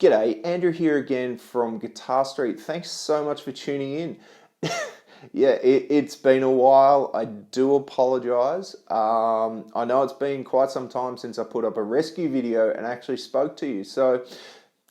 G'day, Andrew here again from Guitar Street. Thanks so much for tuning in. Yeah, it's been a while. I do apologize. I know it's been quite some time since I put up a rescue video and actually spoke to you. So,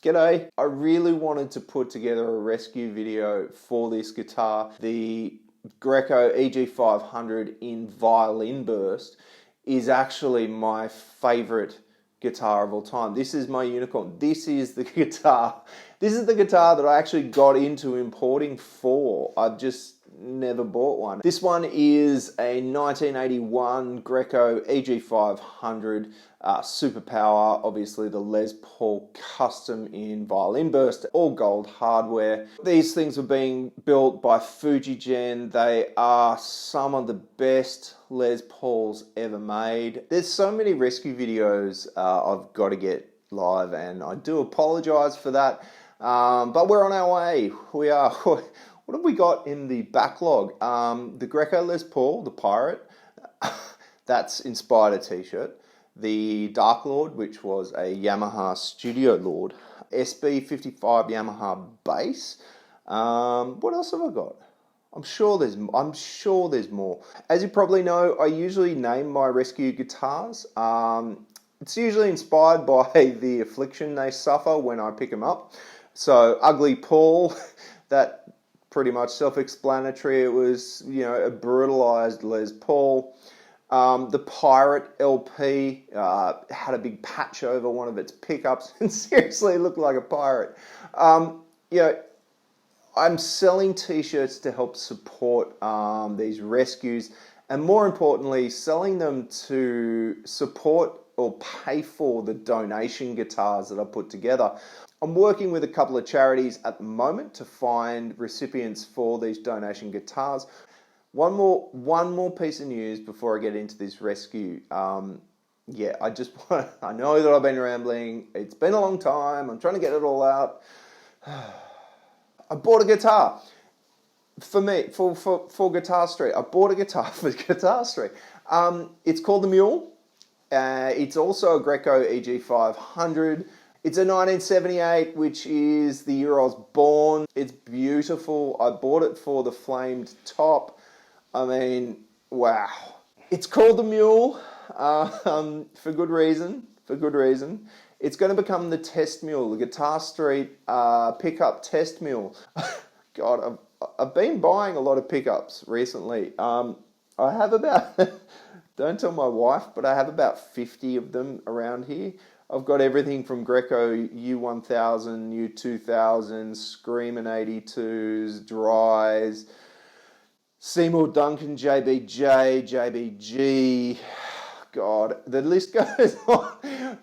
g'day. I really wanted to put together a rescue video for this guitar. The Greco EG 500 in Violin Burst is actually my favorite guitar of all time. This is my unicorn. This is the guitar. This is the guitar that I actually got into importing for. I've just never bought one. This one is a 1981 Greco EG 500 Superpower, obviously the Les Paul custom in Violin Burst, all gold hardware. These things were being built by Fujigen. They are some of the best Les Pauls ever made. There's so many rescue videos I've got to get live, and I do apologize for that, but we're on our way. We are. What have we got in the backlog? The Greco Les Paul, the Pirate, that's inspired a t-shirt. The Dark Lord, which was a Yamaha Studio Lord. SB55 Yamaha bass. What else have I got? I'm sure there's more. As you probably know, I usually name my rescue guitars. It's usually inspired by the affliction they suffer when I pick them up. So Ugly Paul, that pretty much self-explanatory. It was, a brutalized Les Paul. The Pirate LP had a big patch over one of its pickups and seriously looked like a pirate. I'm selling t-shirts to help support these rescues, and more importantly, selling them to support or pay for the donation guitars that I put together. I'm working with a couple of charities at the moment to find recipients for these donation guitars. One more piece of news before I get into this rescue. I know that I've been rambling. It's been a long time. I'm trying to get it all out. I bought a guitar for me, for Guitar Street. I bought a guitar for Guitar Street. It's called the Mule. It's also a Greco EG 500. It's a 1978, which is the year I was born. It's beautiful. I bought it for the flamed top. I mean, wow. It's called the Mule for good reason. It's going to become the test mule, the Guitar Street pickup test mule. God, I've been buying a lot of pickups recently. I have about, don't tell my wife, but I have about 50 of them around here. I've got everything from Greco U-1000, U-2000, Screamin' 82s, Dries, Seymour Duncan, JBJ, JBG. God, the list goes on.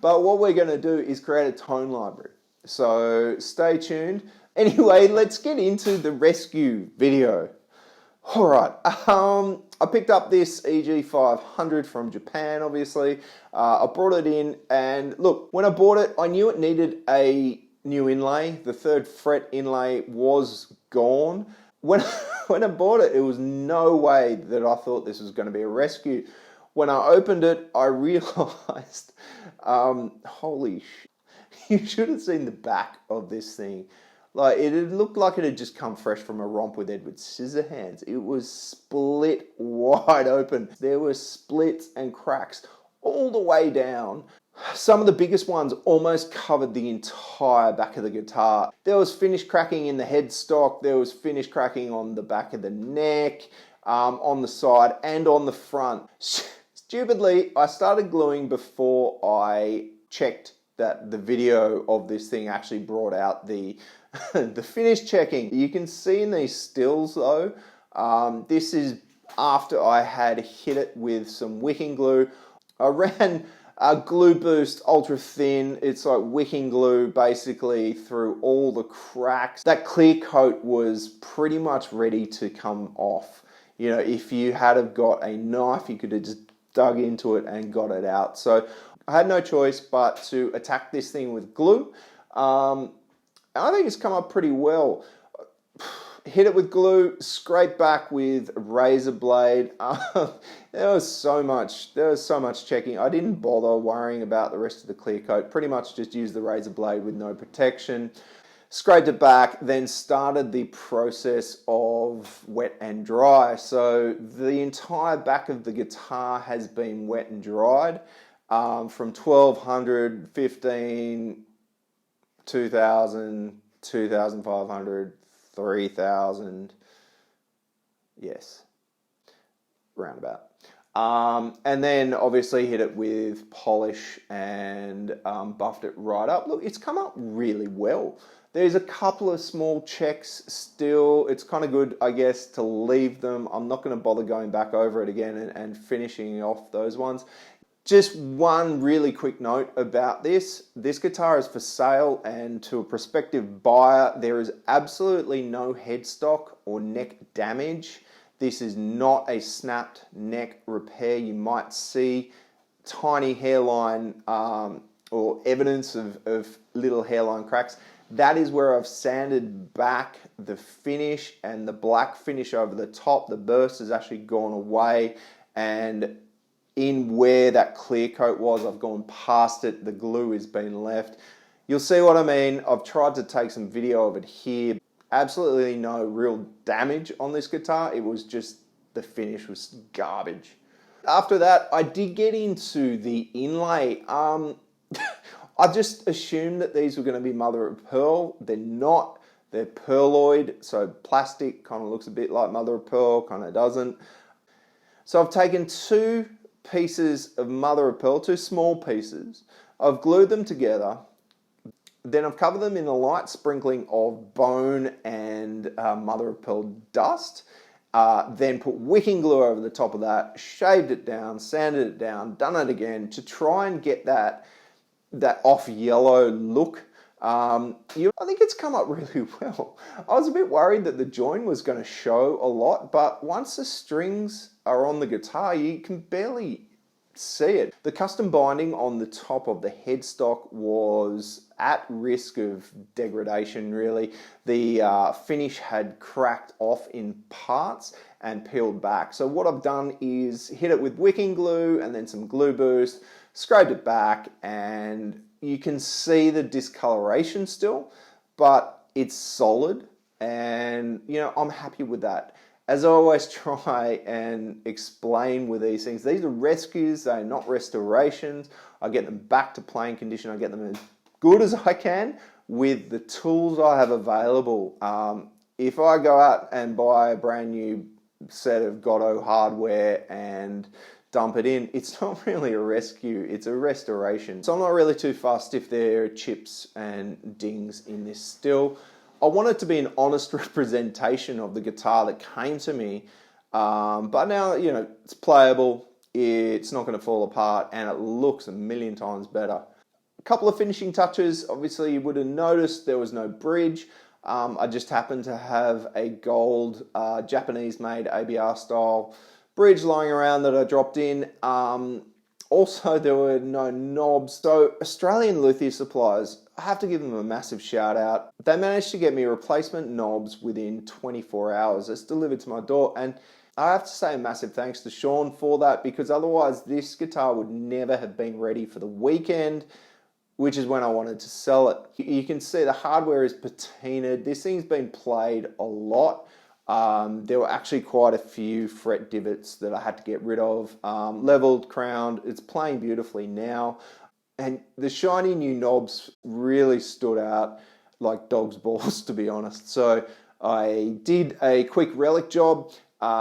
But what we're going to do is create a tone library. So stay tuned. Anyway, let's get into the rescue video. All right, I picked up this EG 500 from Japan, obviously. I brought it in, and look, when I bought it, I knew it needed a new inlay. The 3rd fret inlay was gone. When I bought it, it was no way that I thought this was going to be a rescue. When I opened it, I realized, holy shit, you should have seen the back of this thing. Like, it looked like it had just come fresh from a romp with Edward Scissorhands. It was split wide open. There were splits and cracks all the way down. Some of the biggest ones almost covered the entire back of the guitar. There was finish cracking in the headstock. There was finish cracking on the back of the neck, on the side, and on the front. Stupidly, I started gluing before I checked that the video of this thing actually brought out the the finish checking. You can see in these stills though, this is after I had hit it with some wicking glue. I ran a glue boost ultra thin. It's like wicking glue basically through all the cracks. That clear coat was pretty much ready to come off. If you had have got a knife, you could have just dug into it and got it out. So I had no choice but to attack this thing with glue. I think it's come up pretty well. hit it with glue, scrape back with a razor blade. There was so much checking. I didn't bother worrying about the rest of the clear coat. Pretty much just used the razor blade with no protection. Scraped it back, then started the process of wet and dry. So the entire back of the guitar has been wet and dried from 1200, 15, 2000, 2500, 3000, yes, roundabout. And then obviously hit it with polish and buffed it right up. Look, it's come up really well. There's a couple of small checks still. It's kind of good, I guess, to leave them. I'm not going to bother going back over it again and finishing off those ones. Just one really quick note about this. This guitar is for sale, and to a prospective buyer, there is absolutely no headstock or neck damage. This is not a snapped neck repair. You might see tiny hairline or evidence of little hairline cracks. That is where I've sanded back the finish and the black finish over the top. The burst has actually gone away, and in where that clear coat was, I've gone past it. The glue has been left. You'll see what I mean. I've tried to take some video of it here. Absolutely no real damage on this guitar. It was just the finish was garbage. After that, I did get into the inlay. I just assumed that these were going to be mother of pearl. They're not. They're pearloid, so plastic, kind of looks a bit like mother of pearl, kind of doesn't. So I've taken two pieces of mother of pearl, two small pieces. I've glued them together. Then I've covered them in a light sprinkling of bone and mother of pearl dust. Then put wicking glue over the top of that, shaved it down, sanded it down, done it again to try and get that off yellow look. I think it's come up really well. I was a bit worried that the join was going to show a lot, but once the strings are on the guitar, you can barely see it. The custom binding on the top of the headstock was at risk of degradation, really. The finish had cracked off in parts and peeled back. So what I've done is hit it with wicking glue and then some glue boost, scraped it back, and you can see the discoloration still, but it's solid, and I'm happy with that. As I always try and explain with these things, these are rescues, they're not restorations. I get them back to playing condition, I get them as good as I can with the tools I have available. If I go out and buy a brand new set of Godot hardware and dump it in, it's not really a rescue, it's a restoration. So I'm not really too fussed if there are chips and dings in this still. I want it to be an honest representation of the guitar that came to me, but now, it's playable, it's not going to fall apart, and it looks a million times better. A couple of finishing touches. Obviously you would have noticed there was no bridge. I just happened to have a gold Japanese made ABR style bridge lying around that I dropped in. Also, there were no knobs. So Australian luthier suppliers, I have to give them a massive shout out. They managed to get me replacement knobs within 24 hours. It's delivered to my door, and I have to say a massive thanks to Sean for that, because otherwise this guitar would never have been ready for the weekend, which is when I wanted to sell it. You can see the hardware is patinaed. This thing's been played a lot. There were actually quite a few fret divots that I had to get rid of. Leveled, crowned, it's playing beautifully now. And the shiny new knobs really stood out like dog's balls, to be honest. So I did a quick relic job,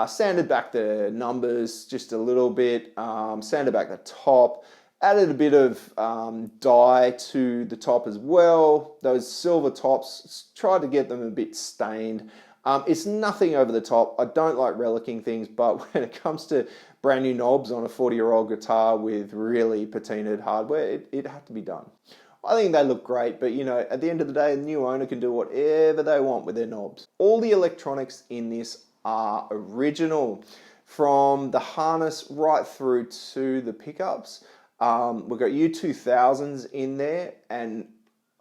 sanded back the numbers just a little bit, sanded back the top, added a bit of dye to the top as well. Those silver tops, tried to get them a bit stained. It's nothing over the top. I don't like relicking things, but when it comes to brand new knobs on a 40-year-old guitar with really patinaed hardware, it had to be done. I think they look great, but at the end of the day, the new owner can do whatever they want with their knobs. All the electronics in this are original, from the harness right through to the pickups. We've got U-2000s in there, and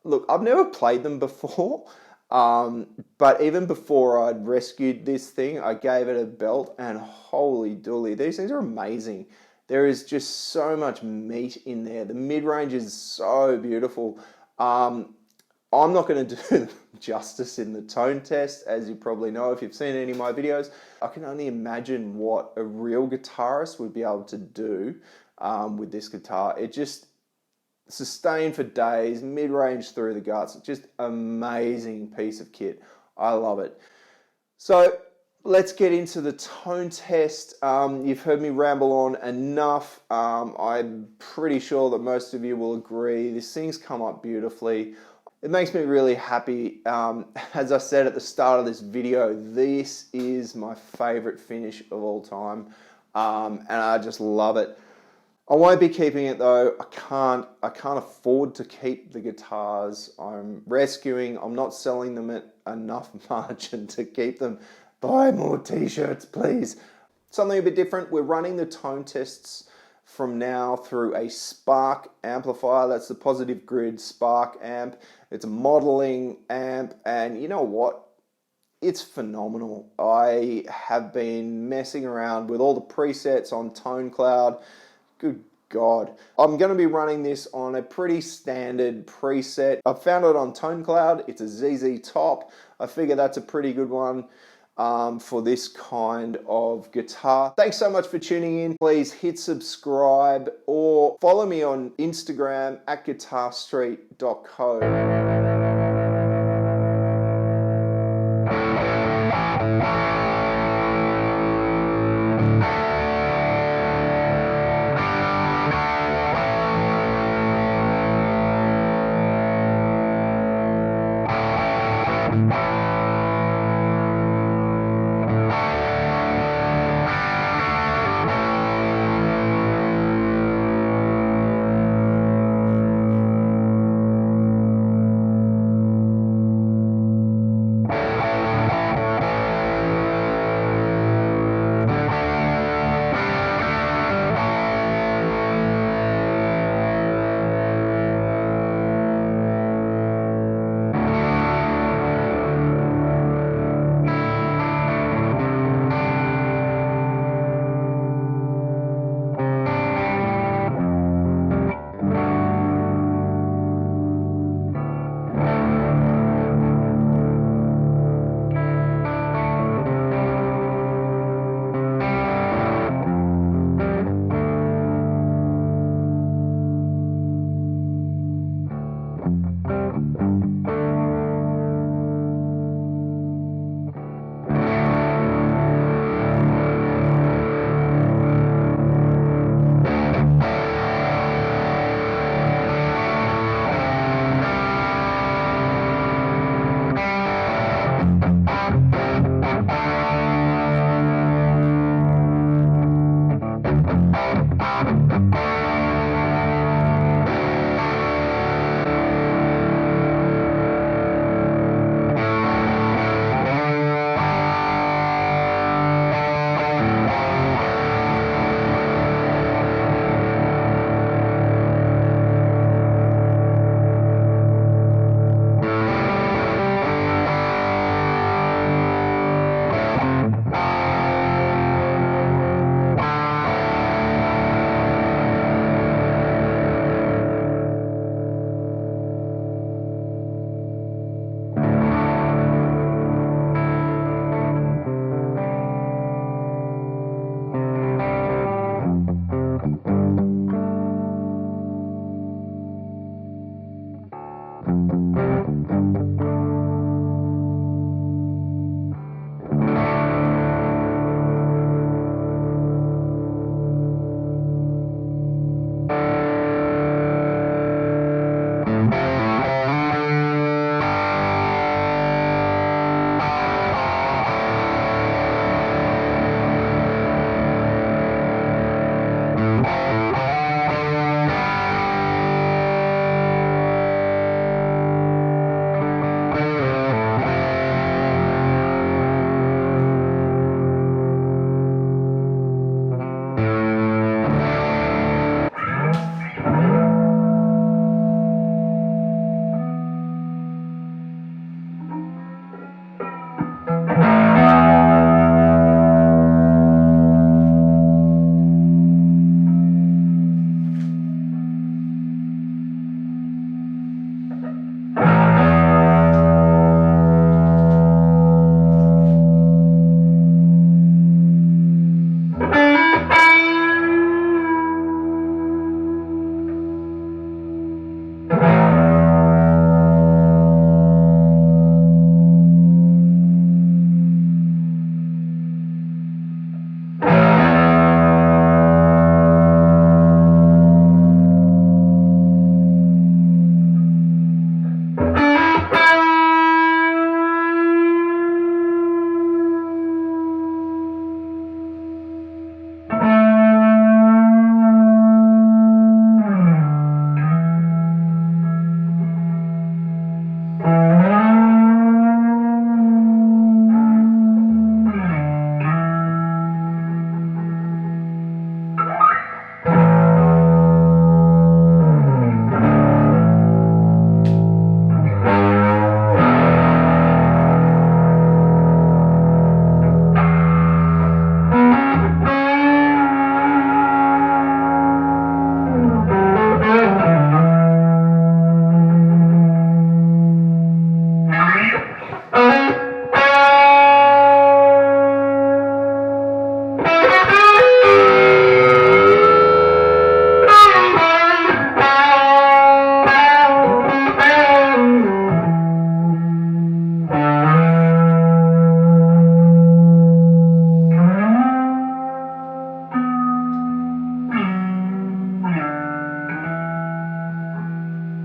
look, I've never played them before. But even before I'd rescued this thing, I gave it a belt, and holy dooly, these things are amazing. There is just so much meat in there. The mid-range is so beautiful. I'm not going to do justice in the tone test, as you probably know if you've seen any of my videos. I can only imagine what a real guitarist would be able to do with this guitar. It just sustained for days, mid-range through the guts, just amazing piece of kit. I love it. So let's get into the tone test. You've heard me ramble on enough. I'm pretty sure that most of you will agree. This thing's come up beautifully. It makes me really happy. As I said at the start of this video, this is my favorite finish of all time, and I just love it. I won't be keeping it though. I can't afford to keep the guitars. I'm rescuing. I'm not selling them at enough margin to keep them. Buy more t-shirts, please. Something a bit different. We're running the tone tests from now through a Spark amplifier. That's the Positive Grid Spark amp. It's a modeling amp, and you know what? It's phenomenal. I have been messing around with all the presets on Tone Cloud. Good God. I'm going to be running this on a pretty standard preset. I found it on Tone Cloud. It's a ZZ Top. I figure that's a pretty good one for this kind of guitar. Thanks so much for tuning in. Please hit subscribe or follow me on Instagram at guitarstreet.co.